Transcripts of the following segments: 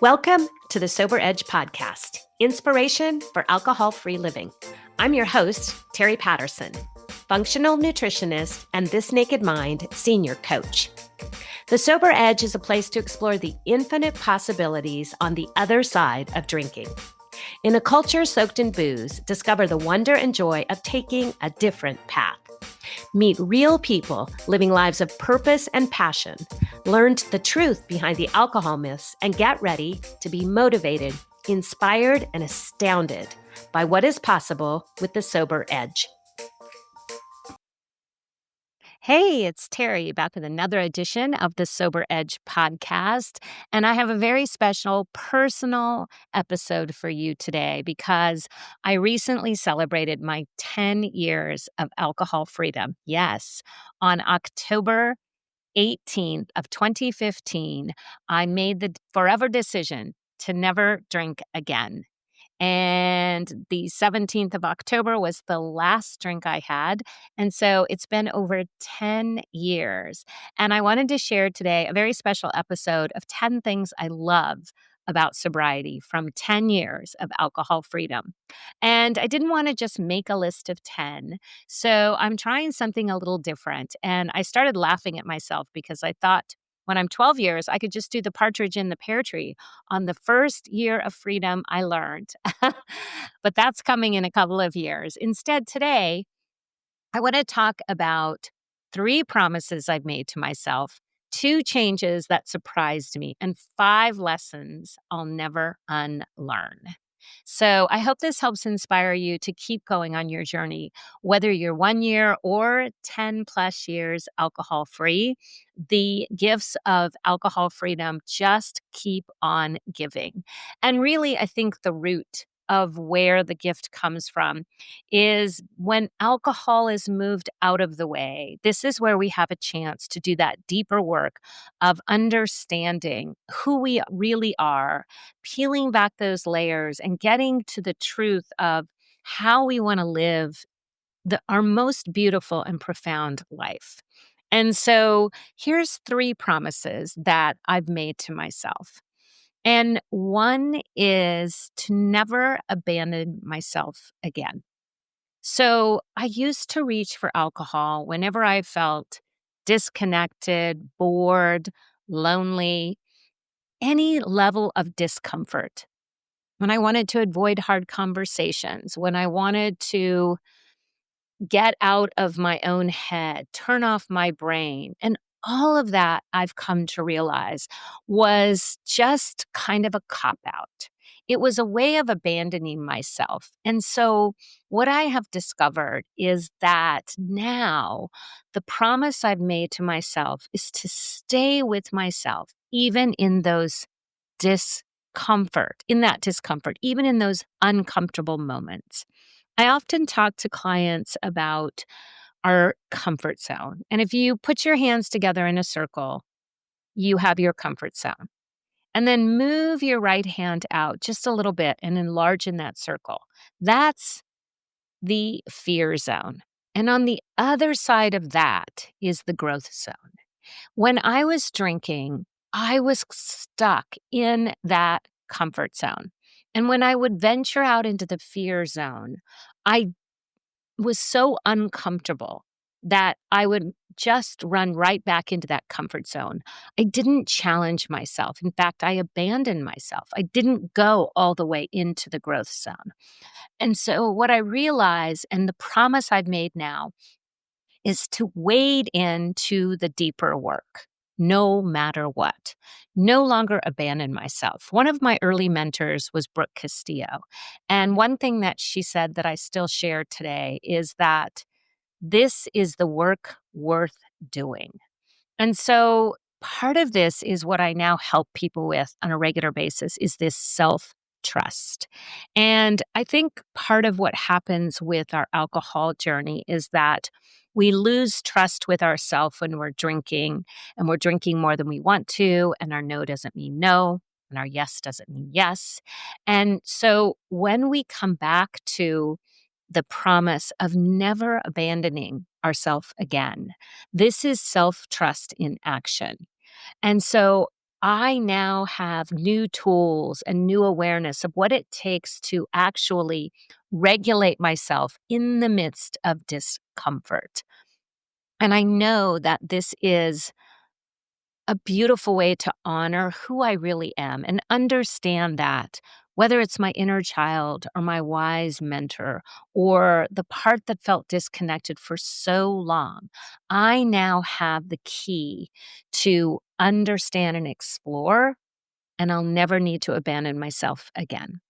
Welcome to the Sober Edge podcast, inspiration for alcohol-free living. I'm your host, Teri Patterson, functional nutritionist and This Naked Mind senior coach. The Sober Edge is a place to explore the infinite possibilities on the other side of drinking. In a culture soaked in booze, discover the wonder and joy of taking a different path. Meet real people living lives of purpose and passion, learn the truth behind the alcohol myths, and get ready to be motivated, inspired, and astounded by what is possible with the Sober Edge. Hey, it's Teri back with another edition of the Sober Edge podcast. And I have a very special personal episode for you today because I recently celebrated my 10 years of alcohol freedom. Yes, on October 18th of 2015, I made the forever decision to never drink again. And the 17th of October was the last drink I had. And so it's been over 10 years. And I wanted to share today a very special episode of 10 things I love about sobriety from 10 years of alcohol freedom. And I didn't want to just make a list of 10. So I'm trying something a little different. And I started laughing at myself because I thought, when I'm 12 years, I could just do the partridge in the pear tree. On the first year of freedom, I learned. But that's coming in a couple of years. Instead, today, I want to talk about 3 promises I've made to myself, 2 changes that surprised me, and 5 lessons I'll never unlearn. So I hope this helps inspire you to keep going on your journey, whether you're 1 year or 10 plus years alcohol free. The gifts of alcohol freedom just keep on giving. And really, I think the root of where the gift comes from is when alcohol is moved out of the way. This is where we have a chance to do that deeper work of understanding who we really are, peeling back those layers and getting to the truth of how we want to live our most beautiful and profound life. And so here's 3 promises that I've made to myself. And one is to never abandon myself again. So I used to reach for alcohol whenever I felt disconnected, bored, lonely, any level of discomfort. When I wanted to avoid hard conversations, when I wanted to get out of my own head, turn off my brain. And all of that I've come to realize was just kind of a cop out. It was a way of abandoning myself. And so, what I have discovered is that now the promise I've made to myself is to stay with myself, even in those discomfort, even in those uncomfortable moments. I often talk to clients about our comfort zone. And if you put your hands together in a circle, you have your comfort zone. And then move your right hand out just a little bit and enlarge in that circle. That's the fear zone. And on the other side of that is the growth zone. When I was drinking, I was stuck in that comfort zone. And when I would venture out into the fear zone, I was so uncomfortable that I would just run right back into that comfort zone. I didn't challenge myself. In fact, I abandoned myself. I didn't go all the way into the growth zone. And so what I realize, and the promise I've made now, is to wade into the deeper work, no matter what. No longer abandon myself. One of my early mentors was Brooke Castillo. And one thing that she said that I still share today is that this is the work worth doing. And so part of this is what I now help people with on a regular basis is this self-trust. And I think part of what happens with our alcohol journey is that we lose trust with ourselves when we're drinking, and we're drinking more than we want to, and our no doesn't mean no, and our yes doesn't mean yes. And so when we come back to the promise of never abandoning ourselves again, this is self-trust in action. And so I now have new tools and new awareness of what it takes to actually regulate myself in the midst of discomfort. And I know that this is a beautiful way to honor who I really am and understand that whether it's my inner child or my wise mentor or the part that felt disconnected for so long, I now have the key to understand and explore, and I'll never need to abandon myself again.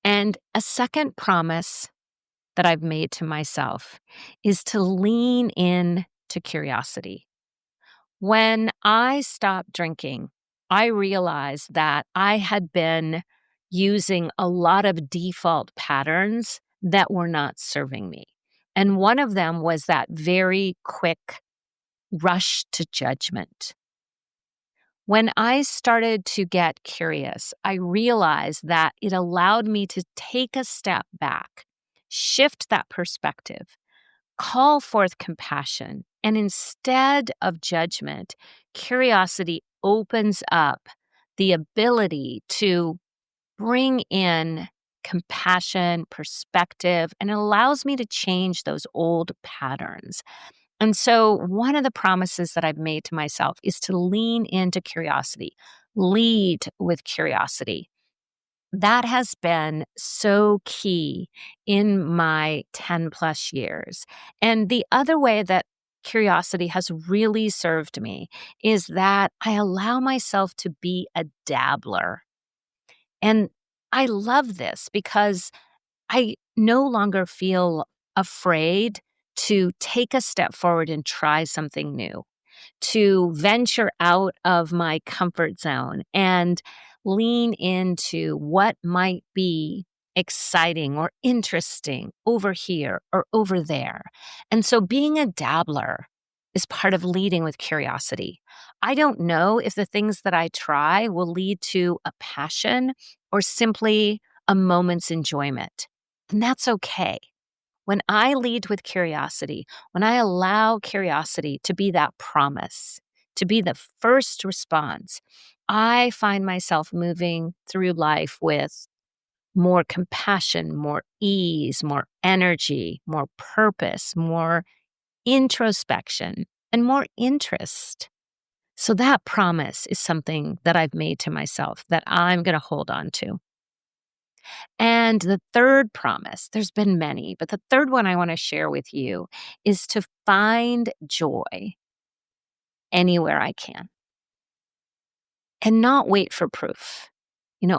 And a second promise that I've made to myself is to lean in to curiosity. When I stopped drinking, I realized that I had been using a lot of default patterns that were not serving me. And one of them was that very quick rush to judgment. When I started to get curious, I realized that it allowed me to take a step back, shift that perspective, call forth compassion. And instead of judgment, curiosity opens up the ability to bring in compassion, perspective, and it allows me to change those old patterns. And so, one of the promises that I've made to myself is to lean into curiosity, lead with curiosity. That has been so key in my 10 plus years. And the other way that curiosity has really served me is that I allow myself to be a dabbler. And I love this because I no longer feel afraid to take a step forward and try something new, to venture out of my comfort zone and lean into what might be exciting or interesting over here or over there. And so being a dabbler is part of leading with curiosity. I don't know if the things that I try will lead to a passion or simply a moment's enjoyment. And that's okay. When I lead with curiosity, when I allow curiosity to be that promise, to be the first response, I find myself moving through life with more compassion, more ease, more energy, more purpose, more introspection, and more interest. So that promise is something that I've made to myself that I'm going to hold on to. And the third promise, there's been many, but the third one I want to share with you is to find joy anywhere I can and not wait for proof.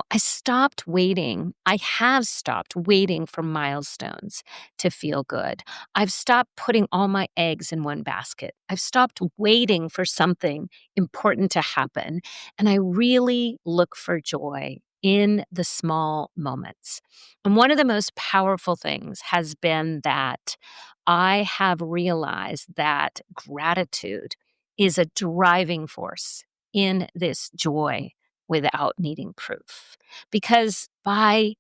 I stopped waiting. I have stopped waiting for milestones to feel good. I've stopped putting all my eggs in one basket. I've stopped waiting for something important to happen. And I really look for joy in the small moments. And one of the most powerful things has been that I have realized that gratitude is a driving force in this joy without needing proof. Because by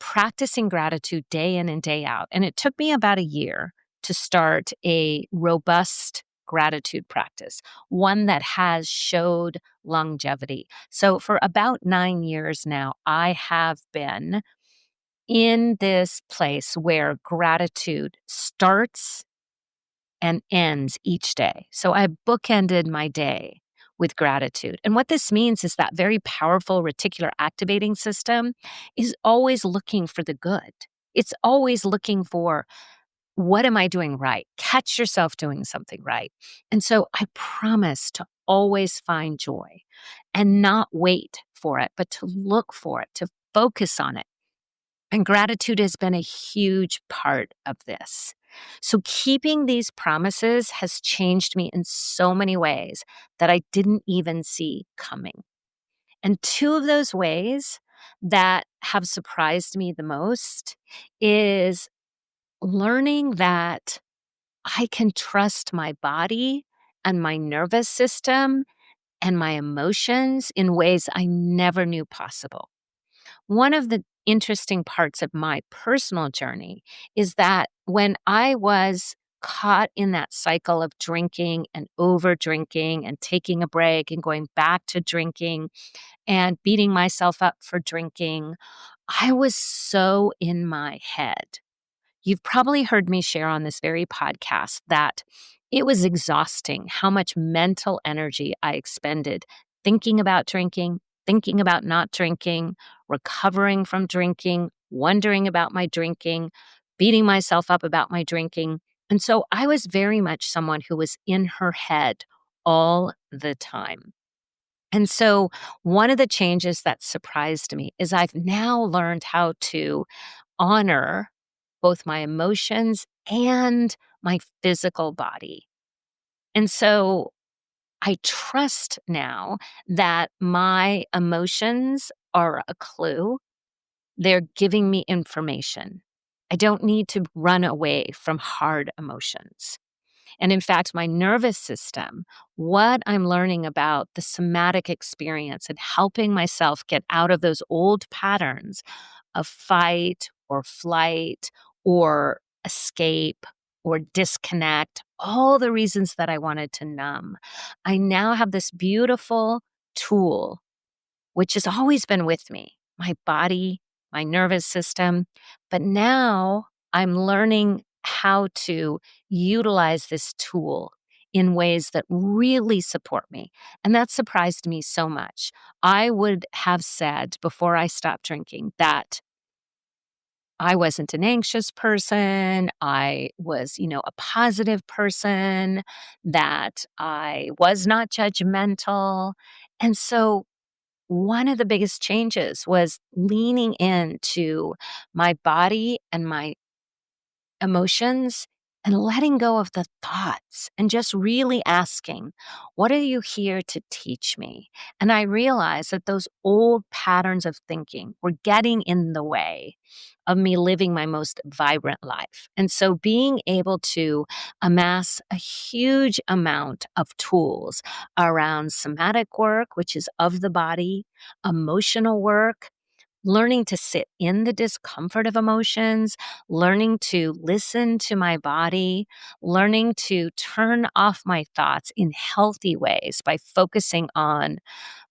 practicing gratitude day in and day out, and it took me about a year to start a robust gratitude practice, one that has showed longevity. So for about 9 years now, I have been in this place where gratitude starts and ends each day. So I bookended my day with gratitude. And what this means is that very powerful reticular activating system is always looking for the good. It's always looking for, what am I doing right? Catch yourself doing something right. And so I promise to always find joy and not wait for it, but to look for it, to focus on it. And gratitude has been a huge part of this. So, keeping these promises has changed me in so many ways that I didn't even see coming. And two of those ways that have surprised me the most is learning that I can trust my body and my nervous system and my emotions in ways I never knew possible. One of the interesting parts of my personal journey is that when I was caught in that cycle of drinking and over drinking and taking a break and going back to drinking and beating myself up for drinking. I was so in my head. You've probably heard me share on this very podcast that it was exhausting how much mental energy I expended thinking about drinking, thinking about not drinking, recovering from drinking, wondering about my drinking, beating myself up about my drinking. And so I was very much someone who was in her head all the time. And so one of the changes that surprised me is I've now learned how to honor both my emotions and my physical body. And so I trust now that my emotions are a clue. They're giving me information. I don't need to run away from hard emotions. And in fact, my nervous system, what I'm learning about the somatic experience and helping myself get out of those old patterns of fight or flight or escape or disconnect, all the reasons that I wanted to numb. I now have this beautiful tool which has always been with me, my body, my nervous system. But now I'm learning how to utilize this tool in ways that really support me. And that surprised me so much. I would have said before I stopped drinking that I wasn't an anxious person. I was, a positive person, that I was not judgmental. And so one of the biggest changes was leaning into my body and my emotions and letting go of the thoughts and just really asking, what are you here to teach me? And I realized that those old patterns of thinking were getting in the way of me living my most vibrant life. And so being able to amass a huge amount of tools around somatic work, which is of the body, emotional work, learning to sit in the discomfort of emotions, learning to listen to my body, learning to turn off my thoughts in healthy ways by focusing on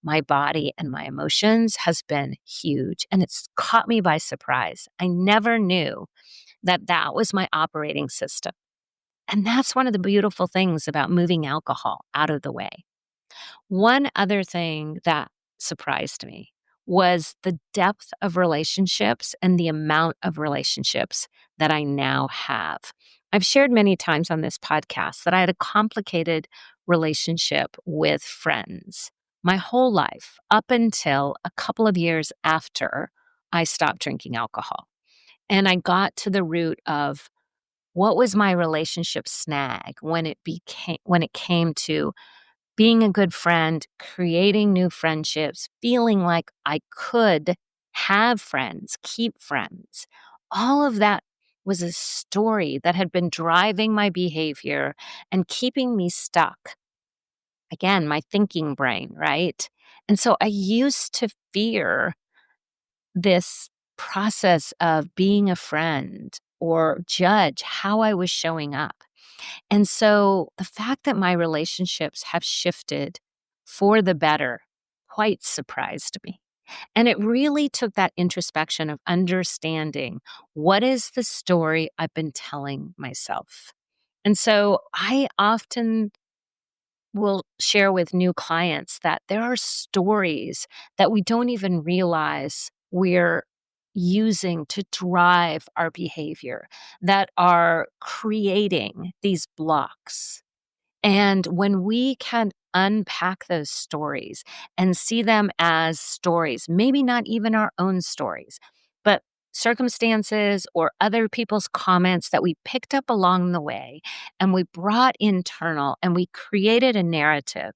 my body and my emotions has been huge. And it's caught me by surprise. I never knew that that was my operating system. And that's one of the beautiful things about moving alcohol out of the way. One other thing that surprised me was the depth of relationships and the amount of relationships that I now have. I've shared many times on this podcast that I had a complicated relationship with friends my whole life up until a couple of years after I stopped drinking alcohol. And I got to the root of what was my relationship snag when it came to being a good friend, creating new friendships, feeling like I could have friends, keep friends. All of that was a story that had been driving my behavior and keeping me stuck. Again, my thinking brain, right? And so I used to fear this process of being a friend or judge how I was showing up. And so the fact that my relationships have shifted for the better quite surprised me. And it really took that introspection of understanding what is the story I've been telling myself. And so I often will share with new clients that there are stories that we don't even realize we're using to drive our behavior that are creating these blocks. And when we can unpack those stories and see them as stories, maybe not even our own stories, but circumstances or other people's comments that we picked up along the way and we brought internal and we created a narrative,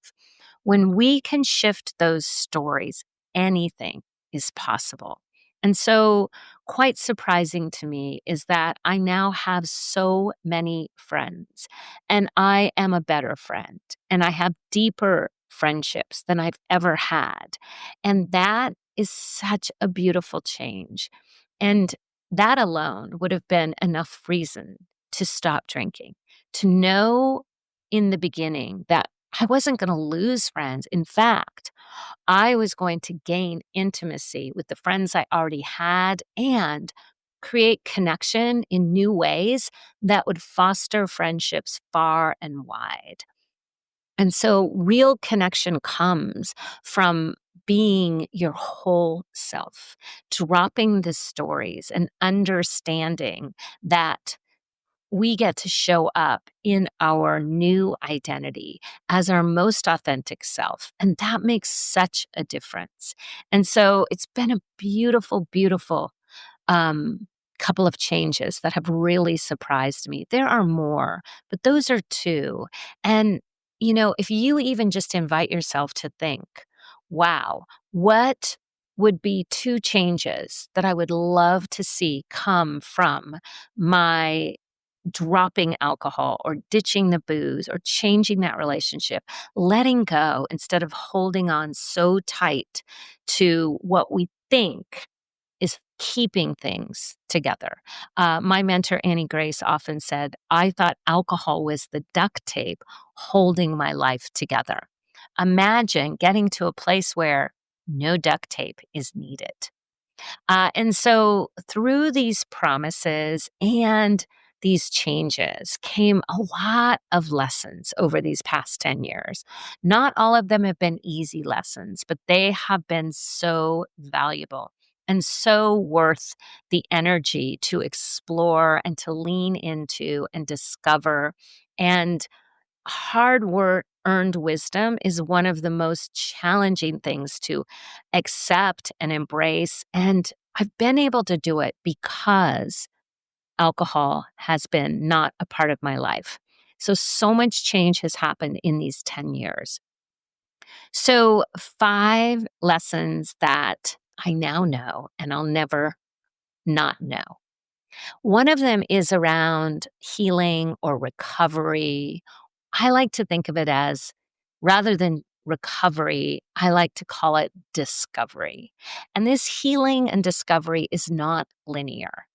when we can shift those stories, anything is possible. And so, quite surprising to me is that I now have so many friends and I am a better friend and I have deeper friendships than I've ever had. And that is such a beautiful change. And that alone would have been enough reason to stop drinking, to know in the beginning that I wasn't going to lose friends. In fact, I was going to gain intimacy with the friends I already had and create connection in new ways that would foster friendships far and wide. And so, real connection comes from being your whole self, dropping the stories and understanding that we get to show up in our new identity as our most authentic self. And that makes such a difference. And so it's been a beautiful, beautiful um, couple of changes that have really surprised me. There are more, but those are two. And, if you even just invite yourself to think, wow, what would be two changes that I would love to see come from my dropping alcohol or ditching the booze or changing that relationship, letting go instead of holding on so tight to what we think is keeping things together. My mentor, Annie Grace, often said, I thought alcohol was the duct tape holding my life together. Imagine getting to a place where no duct tape is needed. And so through these promises and these changes came a lot of lessons over these past 10 years. Not all of them have been easy lessons, but they have been so valuable and so worth the energy to explore and to lean into and discover. And hard work, earned wisdom is one of the most challenging things to accept and embrace. And I've been able to do it because alcohol has been not a part of my life. So much change has happened in these 10 years. So, 5 lessons that I now know and I'll never not know. One of them is around healing or recovery. I like to think of it as rather than recovery, I like to call it discovery. And this healing and discovery is not linear.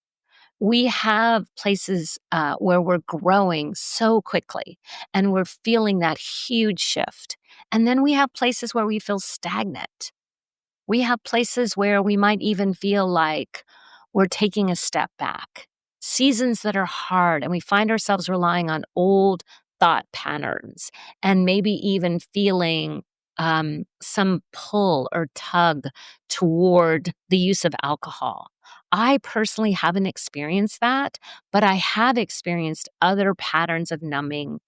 We have places where we're growing so quickly and we're feeling that huge shift. And then we have places where we feel stagnant. We have places where we might even feel like we're taking a step back, seasons that are hard, and we find ourselves relying on old thought patterns and maybe even feeling some pull or tug toward the use of alcohol. I personally haven't experienced that, but I have experienced other patterns of numbing,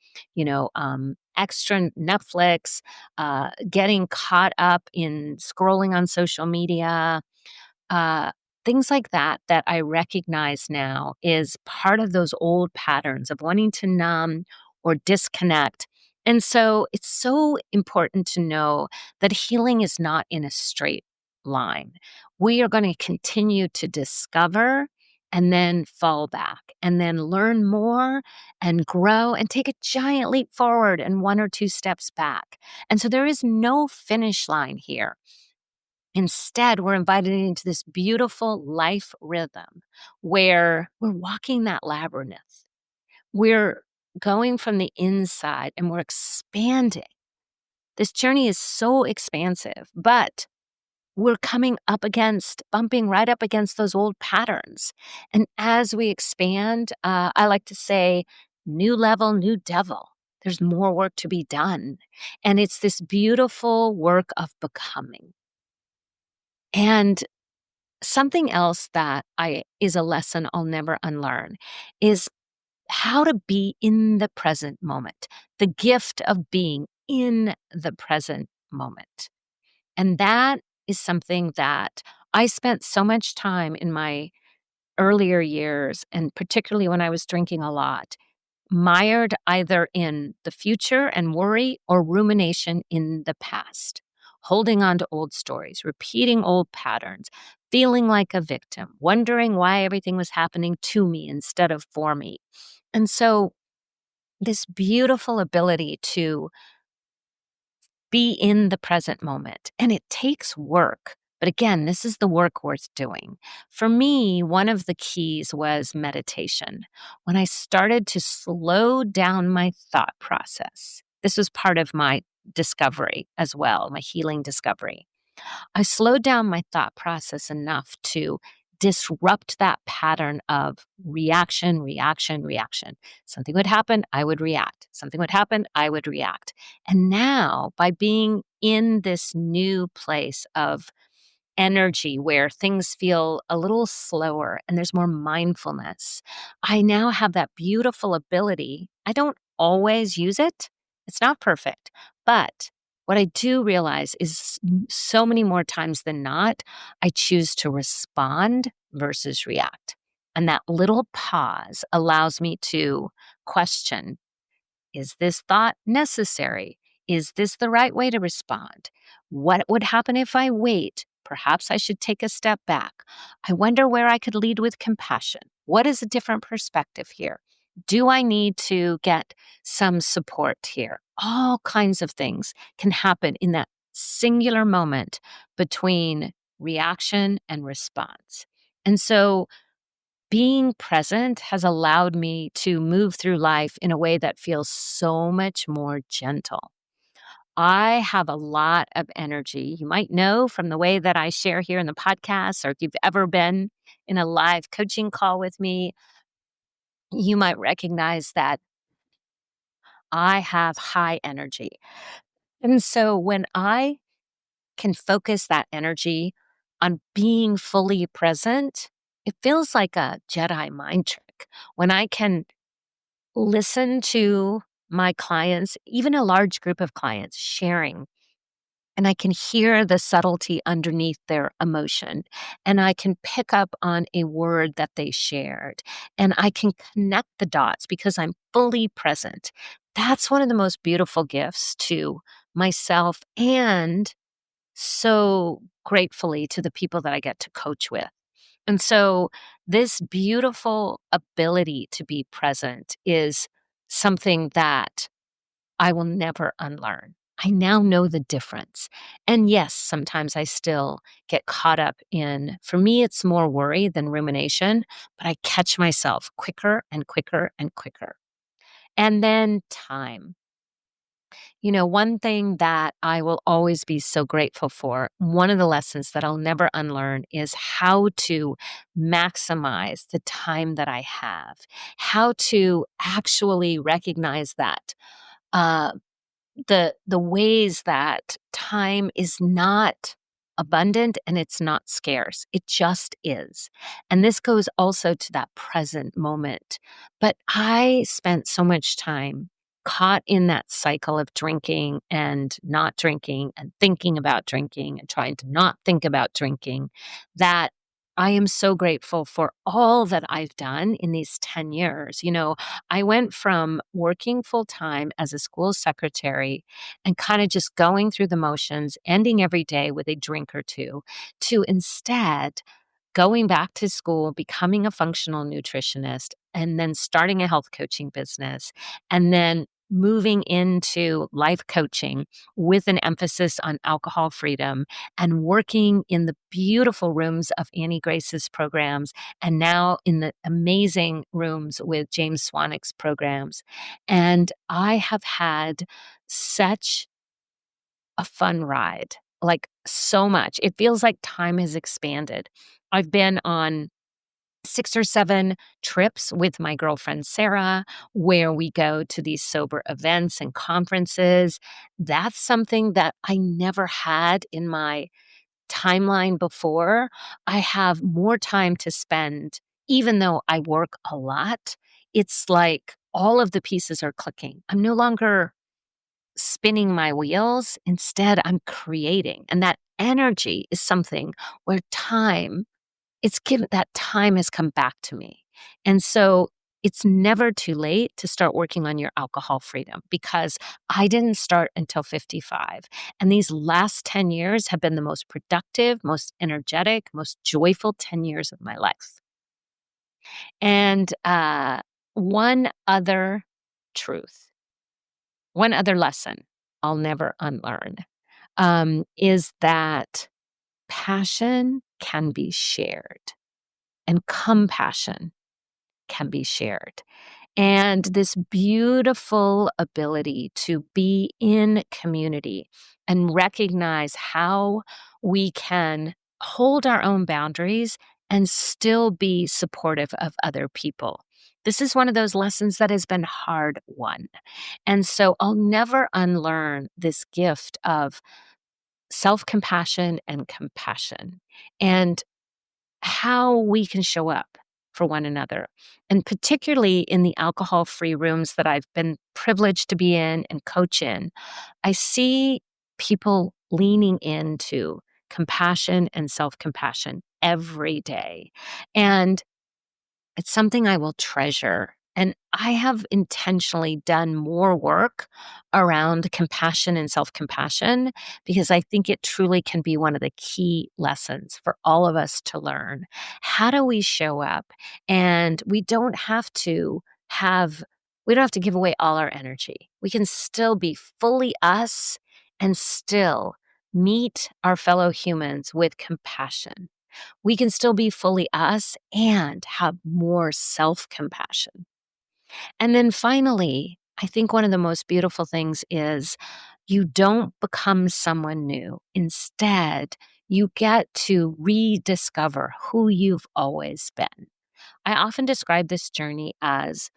extra Netflix, getting caught up in scrolling on social media, uh, things like that, that I recognize now is part of those old patterns of wanting to numb or disconnect. And so it's so important to know that healing is not in a straight line. We are going to continue to discover and then fall back and then learn more and grow and take a giant leap forward and one or two steps back. And so there is no finish line here. Instead, we're invited into this beautiful life rhythm where we're walking that labyrinth. We're going from the inside and we're expanding. This journey is so expansive, but we're bumping right up against those old patterns. And as we expand, I like to say, new level, new devil. There's more work to be done. And it's this beautiful work of becoming. And something else that I is a lesson I'll never unlearn is how to be in the present moment, the gift of being in the present moment. And that is something that I spent so much time in my earlier years, and particularly when I was drinking a lot, mired either in the future and worry or rumination in the past, holding on to old stories, repeating old patterns, feeling like a victim, wondering why everything was happening to me instead of for me. And so, this beautiful ability to be in the present moment, and it takes work But again, this is the work worth doing. For me, one of the keys was meditation. When I started to slow down my thought process, this was part of my discovery as well, my healing discovery. I slowed down my thought process enough to disrupt that pattern of reaction, reaction, reaction. Something would happen, I would react. Something would happen, I would react. And now, by being in this new place of energy where things feel a little slower and there's more mindfulness, I now have that beautiful ability. I don't always use it, it's not perfect, but what I do realize is so many more times than not, I choose to respond versus react. And that little pause allows me to question, is this thought necessary? Is this the right way to respond? What would happen if I wait? Perhaps I should take a step back. I wonder where I could lead with compassion. What is a different perspective here? Do I need to get some support here? All kinds of things can happen in that singular moment between reaction and response. And so being present has allowed me to move through life in a way that feels so much more gentle. I have a lot of energy. You might know from the way that I share here in the podcast, or if you've ever been in a live coaching call with me, you might recognize that I have high energy. And so when I can focus that energy on being fully present, it feels like a Jedi mind trick. When I can listen to my clients, even a large group of clients sharing, and I can hear the subtlety underneath their emotion, and I can pick up on a word that they shared, and I can connect the dots because I'm fully present. That's one of the most beautiful gifts to myself and so gratefully to the people that I get to coach with. And so, this beautiful ability to be present is something that I will never unlearn. I now know the difference. And yes, sometimes I still get caught up in, for me, it's more worry than rumination, but I catch myself quicker and quicker and quicker. And then time. One thing that I will always be so grateful for, one of the lessons that I'll never unlearn is how to maximize the time that I have, how to actually recognize that. Uh, the ways that time is not abundant and it's not scarce. It just is. And this goes also to that present moment. But I spent so much time caught in that cycle of drinking and not drinking and thinking about drinking and trying to not think about drinking that I am so grateful for all that I've done in these 10 years. I went from working full time as a school secretary and kind of just going through the motions, ending every day with a drink or two, to instead going back to school, becoming a functional nutritionist, and then starting a health coaching business, and then moving into life coaching with an emphasis on alcohol freedom and working in the beautiful rooms of Annie Grace's programs and now in the amazing rooms with James Swanwick's programs. And I have had such a fun ride, like so much. It feels like time has expanded. I've been on 6 or 7 trips with my girlfriend Sarah, where we go to these sober events and conferences. That's something that I never had in my timeline before. I have more time to spend, even though I work a lot. It's like all of the pieces are clicking. I'm no longer spinning my wheels. Instead, I'm creating. And that energy is something where that time has come back to me. And so it's never too late to start working on your alcohol freedom because I didn't start until 55. And these last 10 years have been the most productive, most energetic, most joyful 10 years of my life. And one other truth, one other lesson I'll never unlearn is that passion can be shared and compassion can be shared. And this beautiful ability to be in community and recognize how we can hold our own boundaries and still be supportive of other people. This is one of those lessons that has been hard won. And so I'll never unlearn this gift of self compassion and compassion and how we can show up for one another. And particularly in the alcohol free rooms that I've been privileged to be in and coach in, I see people leaning into compassion and self compassion every day. And it's something I will treasure. And I have intentionally done more work around compassion and self compassion because I think it truly can be one of the key lessons for all of us to learn. How do we show up? And we don't have to give away all our energy. We can still be fully us and still meet our fellow humans with compassion. We can still be fully us and have more self compassion. And then finally, I think one of the most beautiful things is you don't become someone new. Instead, you get to rediscover who you've always been. I often describe this journey as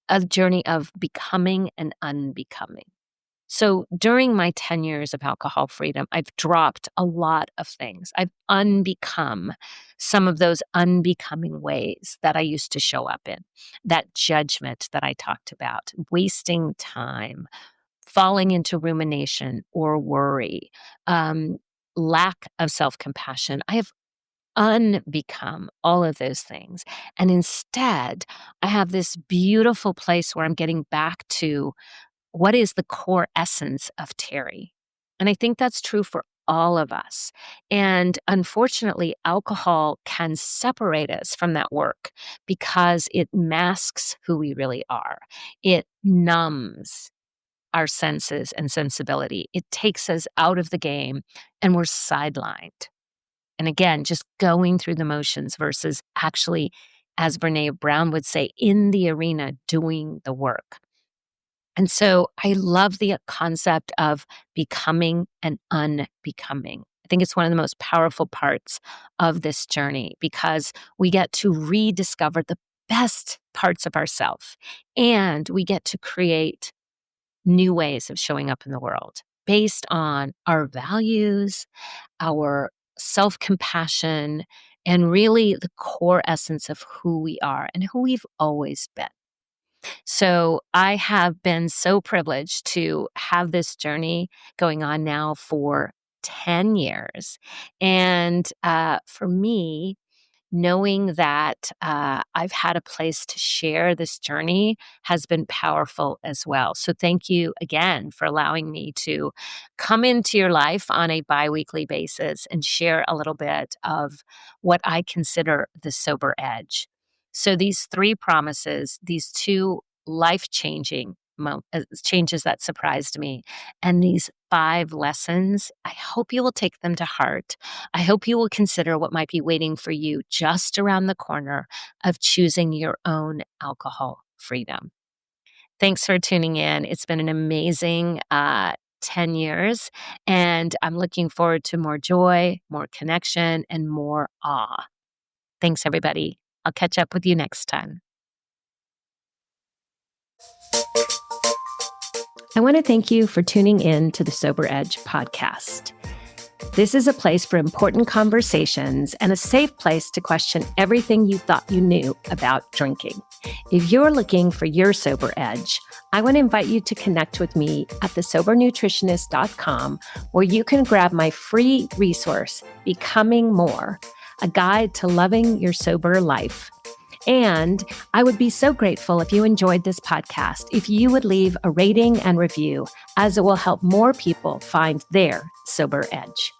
a journey of becoming and unbecoming. So during my 10 years of alcohol freedom, I've dropped a lot of things. I've unbecome some of those unbecoming ways that I used to show up in. That judgment that I talked about, wasting time, falling into rumination or worry, lack of self compassion. I have unbecome all of those things. And instead, I have this beautiful place where I'm getting back to what is the core essence of Teri? And I think that's true for all of us. And unfortunately, alcohol can separate us from that work because it masks who we really are. It numbs our senses and sensibility. It takes us out of the game and we're sidelined. And again, just going through the motions versus actually, as Brene Brown would say, in the arena doing the work. And so I love the concept of becoming and unbecoming. I think it's one of the most powerful parts of this journey because we get to rediscover the best parts of ourselves and we get to create new ways of showing up in the world based on our values, our self compassion, and really the core essence of who we are and who we've always been. So I have been so privileged to have this journey going on now for 10 years. And for me, knowing that I've had a place to share this journey has been powerful as well. So thank you again for allowing me to come into your life on a biweekly basis and share a little bit of what I consider the sober edge. So these three promises, these two life-changing changes that surprised me, and these 5 lessons, I hope you will take them to heart. I hope you will consider what might be waiting for you just around the corner of choosing your own alcohol freedom. Thanks for tuning in. It's been an amazing 10 years, and I'm looking forward to more joy, more connection, and more awe. Thanks, everybody. I'll catch up with you next time. I want to thank you for tuning in to the Sober Edge podcast. This is a place for important conversations and a safe place to question everything you thought you knew about drinking. If you're looking for your sober edge, I want to invite you to connect with me at thesobernutritionist.com, where you can grab my free resource, Becoming More, a guide to loving your sober life. And I would be so grateful if you enjoyed this podcast, if you would leave a rating and review, as it will help more people find their sober edge.